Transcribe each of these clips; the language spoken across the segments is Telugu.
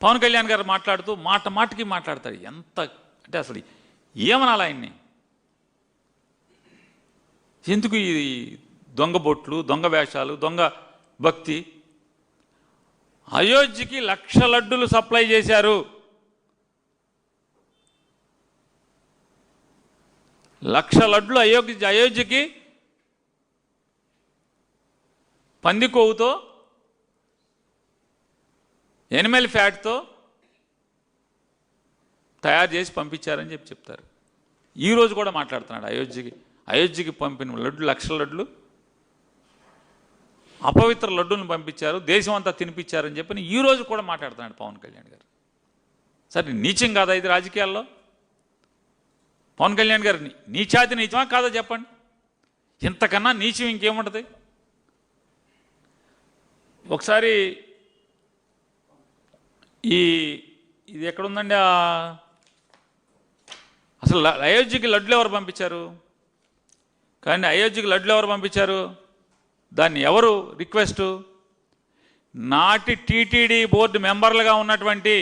పవన్ కళ్యాణ్ గారు మాట్లాడుతూ మాటకి మాట్లాడతాడు. ఎంత అంటే అసలు ఏమనాలి ఆయన్ని? ఎందుకు ఈ దొంగ బొట్లు, దొంగ వేషాలు, దొంగ భక్తి? అయోధ్యకి 1,00,000 లడ్డులు సప్లై చేశారు. 1,00,000 లడ్లు అయోధ్యకి పంది కొవ్వుతో, ఎనిమల్ ఫ్యాట్తో తయారు చేసి పంపించారని చెప్తారు. ఈరోజు కూడా మాట్లాడుతున్నాడు అయోధ్యకి పంపిన లడ్డు 1,00,000 లడ్లు అపవిత్ర లడ్డులను పంపించారు, దేశం అంతా తినిపించారని చెప్పని ఈరోజు కూడా మాట్లాడుతున్నాడు పవన్ కళ్యాణ్ గారు. సరే, నీచం కాదా ఇది రాజకీయాల్లో? పవన్ కళ్యాణ్ గారు నీచాతి నీచమా కాదా చెప్పండి? ఇంతకన్నా నీచం ఇంకేముంటుంది? ఒకసారి ఇది ఎక్కడుందండి? అసలు అయోధ్యకి లడ్లు ఎవరు పంపించారు? కానీ అయోధ్యకి లడ్లు ఎవరు పంపించారు? దాన్ని ఎవరు రిక్వెస్టు? నాటి టీటీడీ బోర్డు మెంబర్లుగా ఉన్నటువంటి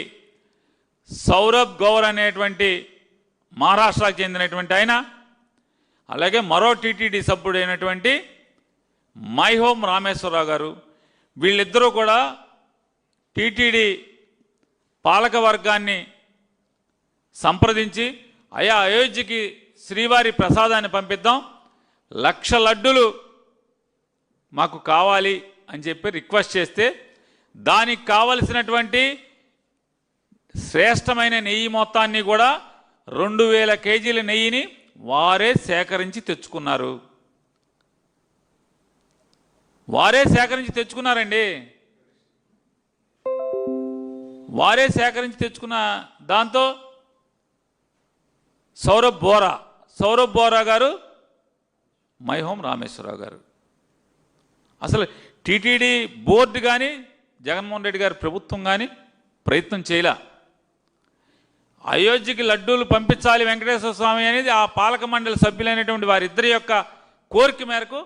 సౌరభ్ గౌర్ అనేటువంటి మహారాష్ట్రకు చెందినటువంటి ఆయన, అలాగే మరో టీటీడీ సభ్యుడైనటువంటి మైహోం రామేశ్వరరావు గారు, వీళ్ళిద్దరూ కూడా టీటీడీ పాలక వర్గాన్ని సంప్రదించి అయోధ్యకి శ్రీవారి ప్రసాదాన్ని పంపిద్దాం, 1,00,000 లడ్డులు మాకు కావాలి అని చెప్పి రిక్వెస్ట్ చేస్తే దానికి కావలసినటువంటి శ్రేష్టమైన నెయ్యి మొత్తాన్ని కూడా 2,000 కేజీల నెయ్యిని వారే సేకరించి తెచ్చుకున్నారు. వారే సేకరించి తెచ్చుకున్నారండి. వారే సేకరించి తెచ్చుకున్న దాంతో సౌరభ్ బోరా గారు, మైహోం రామేశ్వరరావు గారు. అసలు టీటీడీ బోర్డు కానీ జగన్మోహన్ రెడ్డి గారి ప్రభుత్వం కానీ ప్రయత్నం చేయలే. అయోధ్యకి లడ్డూలు పంపించాలి వెంకటేశ్వర స్వామి అనేది ఆ పాలక మండలి సభ్యులైనటువంటి వారిద్దరి యొక్క కోరిక మేరకు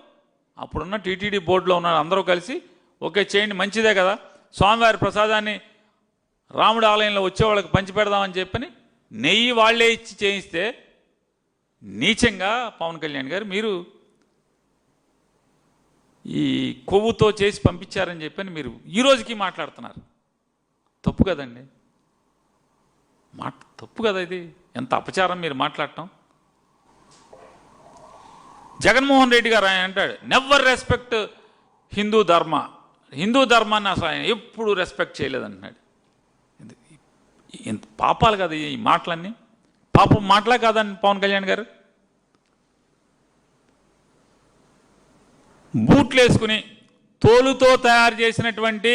అప్పుడున్న టీటీడీ బోర్డులో ఉన్న అందరూ కలిసి ఓకే చేయండి, మంచిదే కదా, స్వామివారి ప్రసాదాన్ని రాముడి ఆలయంలో వచ్చేవాళ్ళకి పంచిపెడదామని చెప్పని నెయ్యి వాళ్లే ఇచ్చి చేయిస్తే నీచంగా పవన్ కళ్యాణ్ గారు మీరు ఈ కొవ్వుతో చేసి పంపించారని చెప్పని మీరు ఈ రోజుకి మాట్లాడుతున్నారు. తప్పు కదండి, తప్పు కదా ఇది. ఎంత అపచారం మీరు మాట్లాడటం. జగన్మోహన్ రెడ్డి గారు ఆయన అంటాడు నెవర్ రెస్పెక్ట్ హిందూ ధర్మాన్ని అసలు ఆయన ఎప్పుడు రెస్పెక్ట్ చేయలేదంటున్నాడు. ఎంత పాపాలు కదా ఈ మాటలన్నీ, పాపం మాటలే కాదండి పవన్ కళ్యాణ్ గారు. బూట్లు వేసుకుని తోలుతో తయారు చేసినటువంటి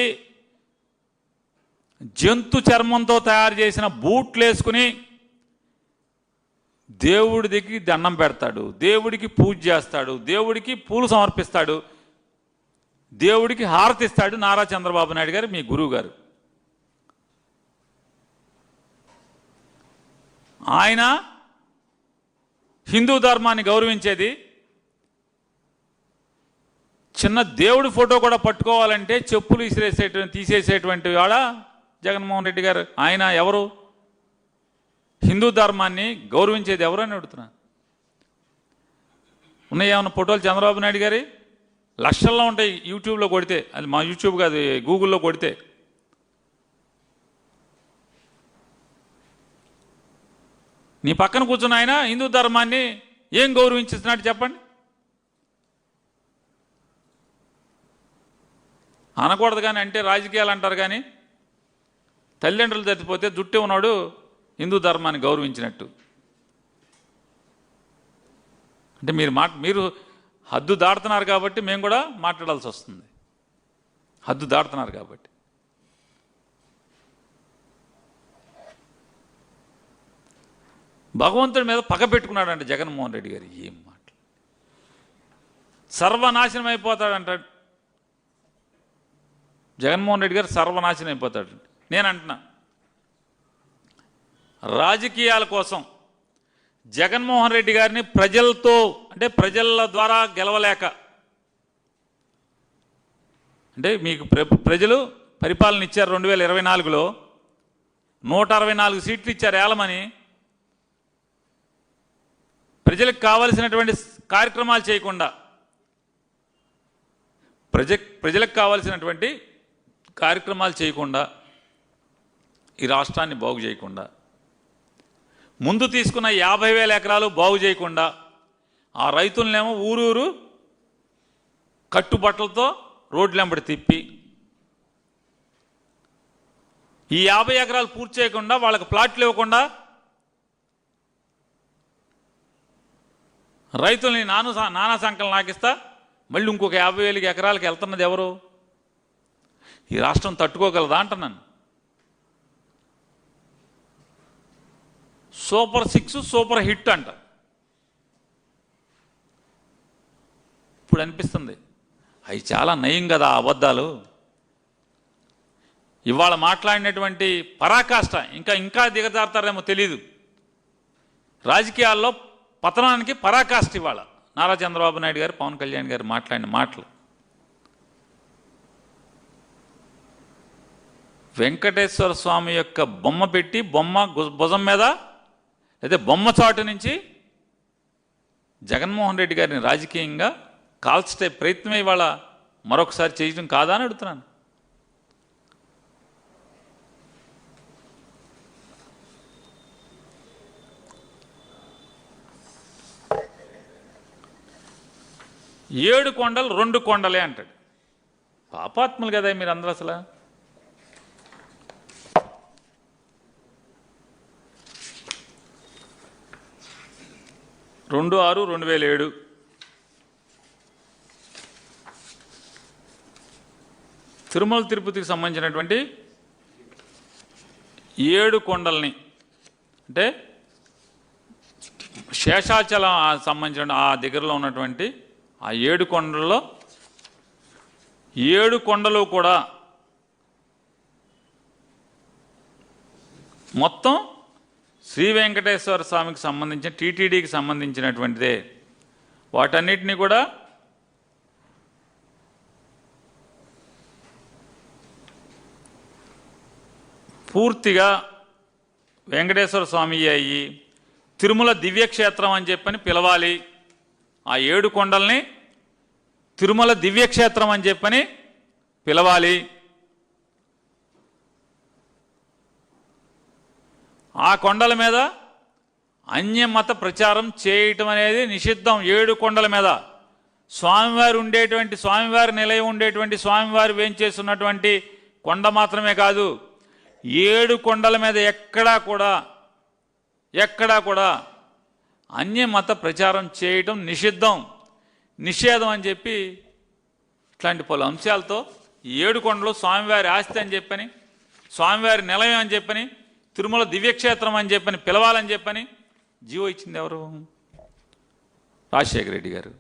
జంతు చర్మంతో తయారు చేసిన బూట్లు వేసుకుని దేవుడి దగ్గరికి దండం పెడతాడు, దేవుడికి పూజ చేస్తాడు, దేవుడికి పూలు సమర్పిస్తాడు, దేవుడికి హారతిస్తాడు నారా చంద్రబాబు నాయుడు గారు, మీ గురువు గారు. ఆయన హిందూ ధర్మాన్ని గౌరవించేది. చిన్న దేవుడి ఫోటో కూడా పట్టుకోవాలంటే చెప్పులు తీసేసేటువంటి వాడ జగన్మోహన్ రెడ్డి గారు. ఆయన ఎవరు? హిందూ ధర్మాన్ని గౌరవించేది ఎవరు అని అడుగుతున్నా. ఉన్నాయి ఏమన్నా ఫోటోలు చంద్రబాబు నాయుడు గారి? లక్షల్లో ఉంటాయి యూట్యూబ్లో కొడితే. అది మా యూట్యూబ్ కాదు, గూగుల్లో కొడితే. నీ పక్కన కూర్చున్న ఆయన హిందూ ధర్మాన్ని ఏం గౌరవించుతున్నాడు చెప్పండి? అనకూడదు కానీ అంటే రాజకీయాలు అంటారు కానీ తల్లిదండ్రులు చచ్చిపోతే జుట్టు ఉన్నాడు హిందూ ధర్మాన్ని గౌరవించినట్టు. అంటే మీరు హద్దు దాటుతున్నారు కాబట్టి మేము కూడా మాట్లాడాల్సి వస్తుంది. హద్దు దాటుతున్నారు కాబట్టి. భగవంతుడి మీద పగ పెట్టుకున్నాడంట జగన్మోహన్ రెడ్డి గారు. ఏం మాటలు! సర్వనాశనం అయిపోతాడంటాడు జగన్మోహన్ రెడ్డి గారు. సర్వనాశనం అయిపోతాడు. నేను అంటున్నా, రాజకీయాల కోసం జగన్మోహన్ రెడ్డి గారిని ప్రజలతో అంటే ప్రజల ద్వారా గెలవలేక, అంటే మీకు ప్రజలు పరిపాలన ఇచ్చారు 2024లో, 164 సీట్లు ఇచ్చారు ఏలమని. ప్రజలకు కావలసినటువంటి కార్యక్రమాలు చేయకుండా, ప్రజలకు కావలసినటువంటి కార్యక్రమాలు చేయకుండా, ఈ రాష్ట్రాన్ని బాగు చేయకుండా, ముందు తీసుకున్న 50,000 ఎకరాలు బాగు చేయకుండా, ఆ రైతులనేమో ఊరూరు కట్టుబట్టలతో రోడ్లెంబడి తిప్పి, ఈ 50 ఎకరాలు పూర్తి చేయకుండా వాళ్ళకి ప్లాట్లు ఇవ్వకుండా, రైతుల్ని నానా సంకలం నాకిస్తా మళ్ళీ ఇంకొక 50,000 ఎకరాలకు వెళ్తున్నది ఎవరు? ఈ రాష్ట్రం తట్టుకోగలదా అంటున్నాను. సూపర్ 6 సూపర్ హిట్ అంట. ఇప్పుడు అనిపిస్తుంది అవి చాలా నయం కదా అబద్ధాలు. ఇవాళ మాట్లాడినటువంటి పరాకాష్ట ఇంకా దిగజారుతారేమో తెలీదు. రాజకీయాల్లో పతనానికి పరాకాష్ట ఇవాళ నారా చంద్రబాబు నాయుడు గారు, పవన్ కళ్యాణ్ గారు మాట్లాడిన మాటలు. వెంకటేశ్వర స్వామి యొక్క బొమ్మ పెట్టి, బొమ్మ భుజం మీద లేదా బొమ్మ చాటు నుంచి జగన్మోహన్ రెడ్డి గారిని రాజకీయంగా కాల్చే ప్రయత్నమే ఇవాళ మరొకసారి చేయడం కాదా అని అడుగుతున్నాను. ఏడు కొండలు 2 కొండలే అంటాడు. పాపాత్ములు కదా మీరు అందరూ. అసలు 2/6/2007 తిరుమల తిరుపతికి సంబంధించినటువంటి 7 కొండల్ని, అంటే శేషాచలం సంబంధించిన ఆ దగ్గరలో ఉన్నటువంటి ఆ 7 కొండల్లో 7 కొండలు కూడా మొత్తం శ్రీ వెంకటేశ్వర స్వామికి సంబంధించిన టీటీడీకి సంబంధించినటువంటిదే. వాటన్నిటినీ కూడా పూర్తిగా వెంకటేశ్వర స్వామి అయ్యి తిరుమల దివ్యక్షేత్రం అని చెప్పని పిలవాలి. ఆ 7 కొండల్ని తిరుమల దివ్యక్షేత్రం అని చెప్పని పిలవాలి. ఆ కొండల మీద అన్యమత ప్రచారం చేయటం అనేది నిషిద్ధం. 7 కొండల మీద స్వామివారు ఉండేటువంటి, స్వామివారి నిలయం ఉండేటువంటి, స్వామివారు వేంచేస్తున్నటువంటి కొండ మాత్రమే కాదు, 7 కొండల మీద ఎక్కడా కూడా అన్యమత ప్రచారం చేయటం నిషేధం అని చెప్పి ఇట్లాంటి పలు అంశాలతో 7 కొండలు స్వామివారి ఆస్తి అని చెప్పని, స్వామివారి నిలయం అని చెప్పని, తిరుమల దివ్యక్షేత్రం అని చెప్పని పిలవాలని చెప్పని జీవో ఇచ్చింది ఎవరు? రాజశేఖర రెడ్డి గారు.